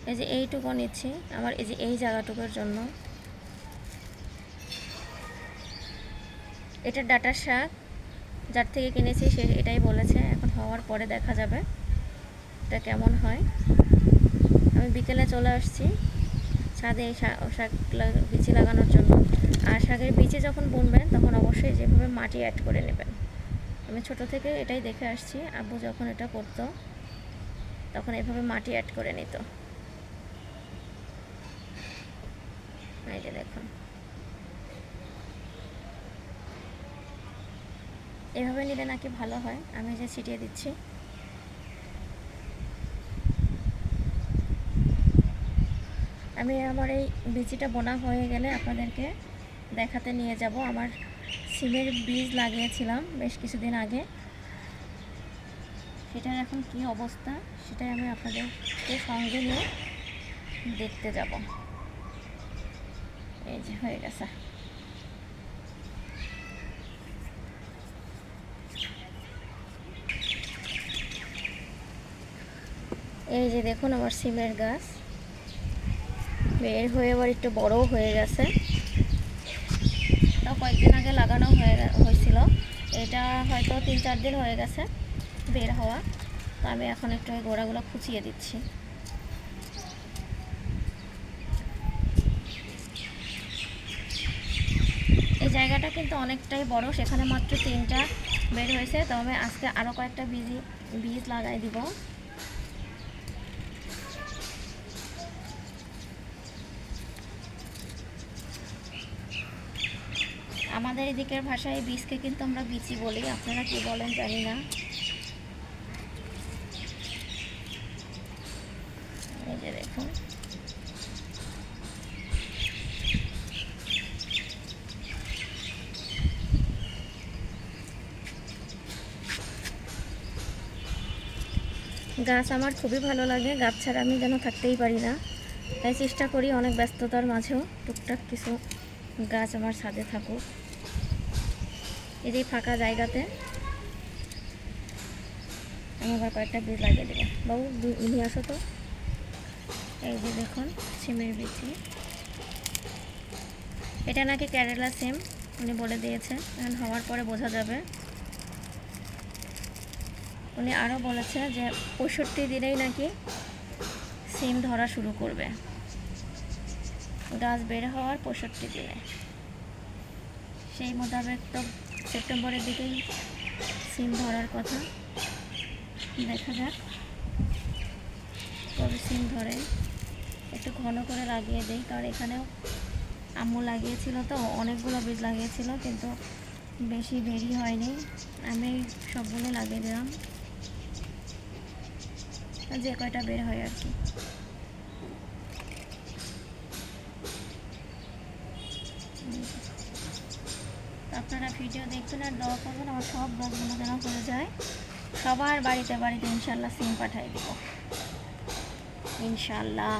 এই যে এইটুকু নিচ্ছি আমার এই যে এই জায়গাটুকুর জন্য। এটা ডাঁটার শাক, যার থেকে কিনেছি সে এটাই বলেছে, এখন হওয়ার পরে দেখা যাবে এটা কেমন হয়। আমি বিকেলে চলে আসছি ছাদে এই শাক বিচি লাগানোর জন্য। আর শাকের বিচি যখন বুনবেন তখন অবশ্যই যেভাবে মাটি অ্যাড করে নেবেন। আমি ছোট থেকে এটাই দেখে আসছি, আব্বু যখন এটা করতো তখন এভাবে মাটি অ্যাড করে নিত। এই যে দেখুন, এভাবে নিলে নাকি ভালো হয়। আমি যে ছিটিয়ে দিচ্ছি। আমি আমার এই বিচিটা বোনা হয়ে গেলে আপনাদেরকে দেখাতে নিয়ে যাব। আমার সিমের বীজ লাগিয়েছিলাম বেশ কিছুদিন আগে, সেটার এখন কি অবস্থা সেটাই আমি আপনাদেরকে সঙ্গে নিয়ে দেখতে যাব। এই যে হয়ে গেছে। এই যে দেখুন আমার সিমের গাছ বের হয়ে আবার একটু বড়ও হয়ে গেছে। তাও কয়েকদিন আগে লাগানো হয়েছিল, এটা হয়তো 3-4 দিন হয়ে গেছে বের হওয়া। তো আমি এখন একটু ওই গোড়াগুলো খুঁচিয়ে দিচ্ছি। এই জায়গাটা কিন্তু অনেকটাই বড়, সেখানে মাত্র 3টা বের হয়েছে। তো আমি আজকে আরও কয়েকটা বীজ লাগাই দিব। আমাদের এদিকের ভাষায় বীজকে কিন্তু আমরা বিচি বলি, আপনারা কি বলেন জানি না। এই যে দেখুন, গাছ আমার খুবই ভালো লাগে, গাছ ছাড়া আমি যেন থাকতেই পারি না। তাই চেষ্টা করি অনেক ব্যস্ততার মাঝেও টুকটাক কিছু গাছ আমার ছাদে থাকুক। এই যে ফাঁকা জায়গাতে আমি আবার কয়েকটা বীজ লাগিয়ে দেবো। বাবু নিয়ে আসো তো। এই যে দেখুন সিমের বিচি, এটা নাকি কেরালা সিম উনি বলে দিয়েছে, এখন হওয়ার পরে বোঝা যাবে। উনি আরও বলেছে যে 65 দিনেই নাকি সিম ধরা শুরু করবে, গাছ বের হওয়ার 65 দিনে। সেই মোতাবেক তো সেপ্টেম্বরের দিকেই সিম ধরার কথা। দেখা যাক কবে সিম ধরে। একটু ঘন করে লাগিয়ে দিই, কারণ এখানেও আম্মু লাগিয়েছিল তো অনেকগুলো বীজ লাগিয়েছিল, কিন্তু বেশি দেরি হয়নি। আমি সবগুলো লাগিয়ে দিলাম, যে কয়টা বের হয় আর কি। আপনারা ভিডিও দেখবেন আর দোয়া করবেন আমার সব গাছগুলো যেন হয়ে যায়। সবার বাড়িতে বাড়িতে ইনশাল্লাহ সিম পাঠাই দেব ইনশাল্লাহ।